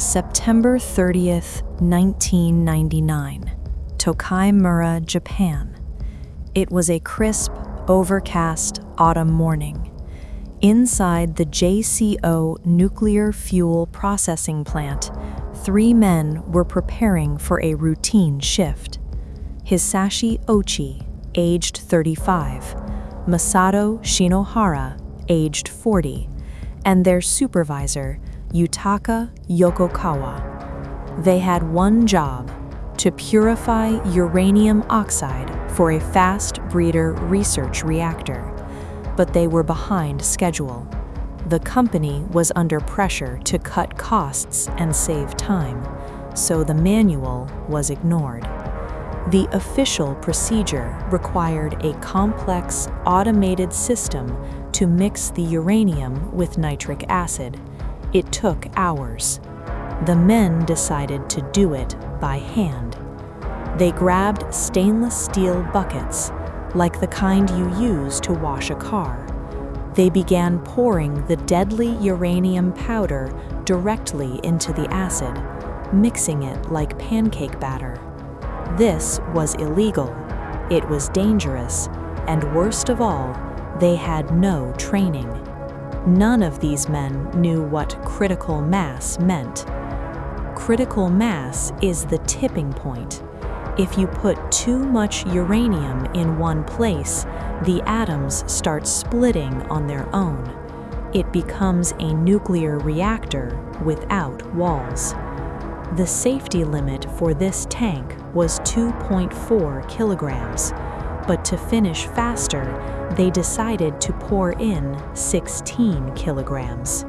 September 30th, 1999, Tokaimura, Japan. It was a crisp, overcast autumn morning. Inside the JCO nuclear fuel processing plant, 3 men were preparing for a routine shift. Hisashi Ouchi, aged 35, Masato Shinohara, aged 40, and their supervisor, Yutaka Yokokawa. They had one job: to purify uranium oxide for a fast breeder research reactor. But they were behind schedule. The company was under pressure to cut costs and save time, so the manual was ignored. The official procedure required a complex, automated system to mix the uranium with nitric acid. It took hours. The men decided to do it by hand. They grabbed stainless steel buckets, like the kind you use to wash a car. They began pouring the deadly uranium powder directly into the acid, mixing it like pancake batter. This was illegal, it was dangerous, and worst of all, they had no training. None of these men knew what critical mass meant. Critical mass is the tipping point. If you put too much uranium in one place, the atoms start splitting on their own. It becomes a nuclear reactor without walls. The safety limit for this tank was 2.4 kilograms, but to finish faster, they decided to pour in 16 kilograms.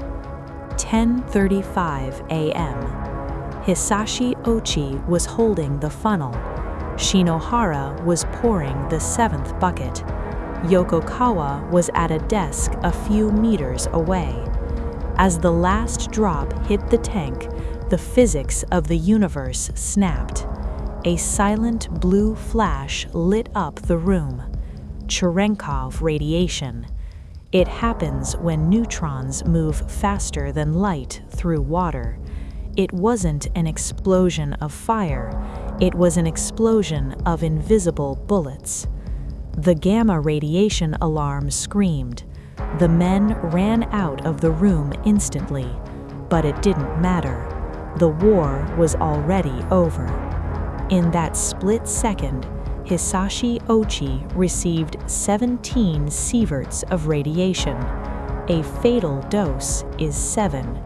10:35 a.m. Hisashi Ouchi was holding the funnel. Shinohara was pouring the 7th bucket. Yokokawa was at a desk a few meters away. As the last drop hit the tank, the physics of the universe snapped. A silent blue flash lit up the room. Cherenkov radiation. It happens when neutrons move faster than light through water. It wasn't an explosion of fire, it was an explosion of invisible bullets. The gamma radiation alarm screamed. The men ran out of the room instantly, but it didn't matter. The war was already over. In that split second, Hisashi Ouchi received 17 sieverts of radiation. A fatal dose is 7.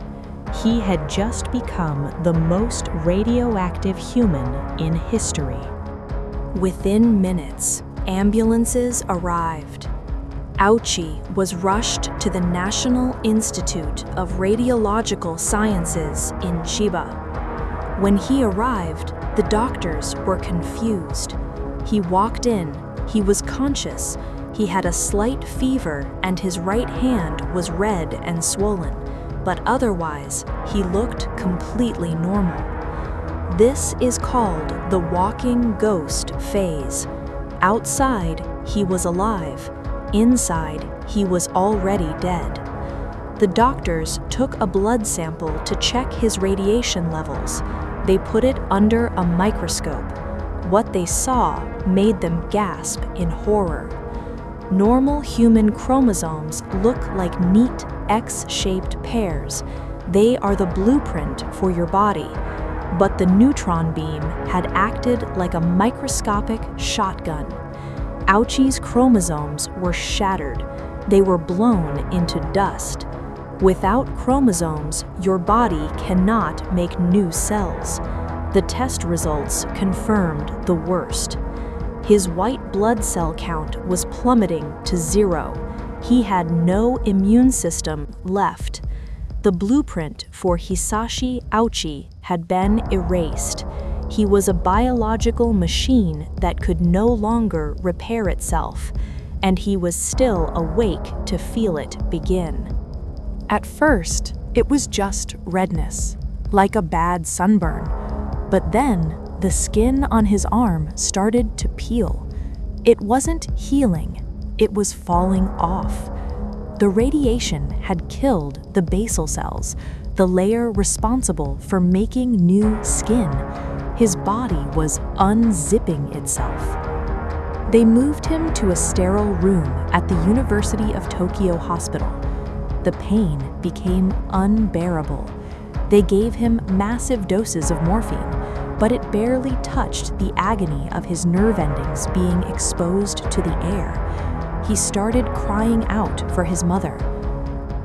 He had just become the most radioactive human in history. Within minutes, ambulances arrived. Ouchi was rushed to the National Institute of Radiological Sciences in Chiba. When he arrived, the doctors were confused. He walked in, he was conscious, he had a slight fever and his right hand was red and swollen, but otherwise, he looked completely normal. This is called the walking ghost phase. Outside, he was alive. Inside, he was already dead. The doctors took a blood sample to check his radiation levels. They put it under a microscope. What they saw made them gasp in horror. Normal human chromosomes look like neat X-shaped pairs. They are the blueprint for your body. But the neutron beam had acted like a microscopic shotgun. Ouchi's chromosomes were shattered. They were blown into dust. Without chromosomes, your body cannot make new cells. The test results confirmed the worst. His white blood cell count was plummeting to 0. He had no immune system left. The blueprint for Hisashi Ouchi had been erased. He was a biological machine that could no longer repair itself, and he was still awake to feel it begin. At first, it was just redness, like a bad sunburn. But then, the skin on his arm started to peel. It wasn't healing, it was falling off. The radiation had killed the basal cells, the layer responsible for making new skin. His body was unzipping itself. They moved him to a sterile room at the University of Tokyo Hospital. The pain became unbearable. They gave him massive doses of morphine, but it barely touched the agony of his nerve endings being exposed to the air. He started crying out for his mother.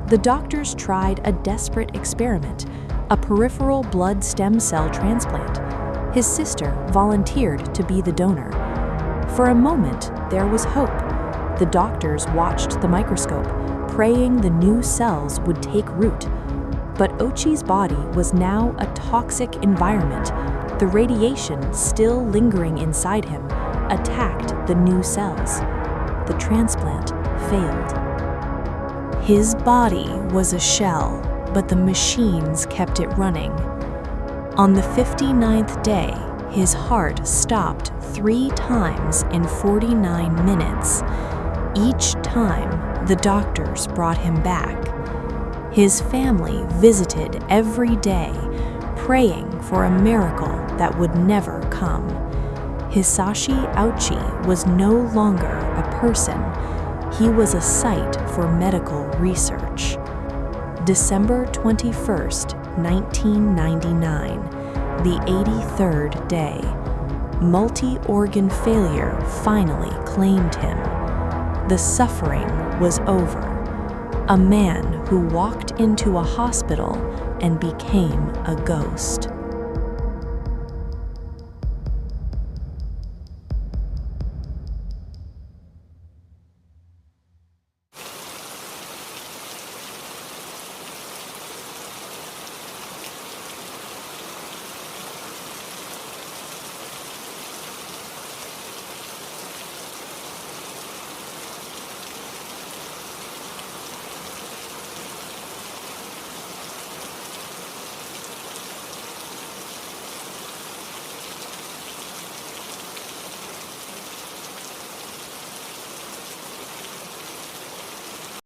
The doctors tried a desperate experiment, a peripheral blood stem cell transplant. His sister volunteered to be the donor. For a moment, there was hope. The doctors watched the microscope, praying the new cells would take root. But Ouchi's body was now a toxic environment. The radiation still lingering inside him attacked the new cells. The transplant failed. His body was a shell, but the machines kept it running. On the 59th day, his heart stopped 3 times in 49 minutes. Each time, the doctors brought him back. His family visited every day, praying for a miracle that would never come. Hisashi Ouchi was no longer a person. He was a site for medical research. December 21st, 1999, the 83rd day. Multi-organ failure finally claimed him. The suffering was over. A man who walked into a hospital and became a ghost.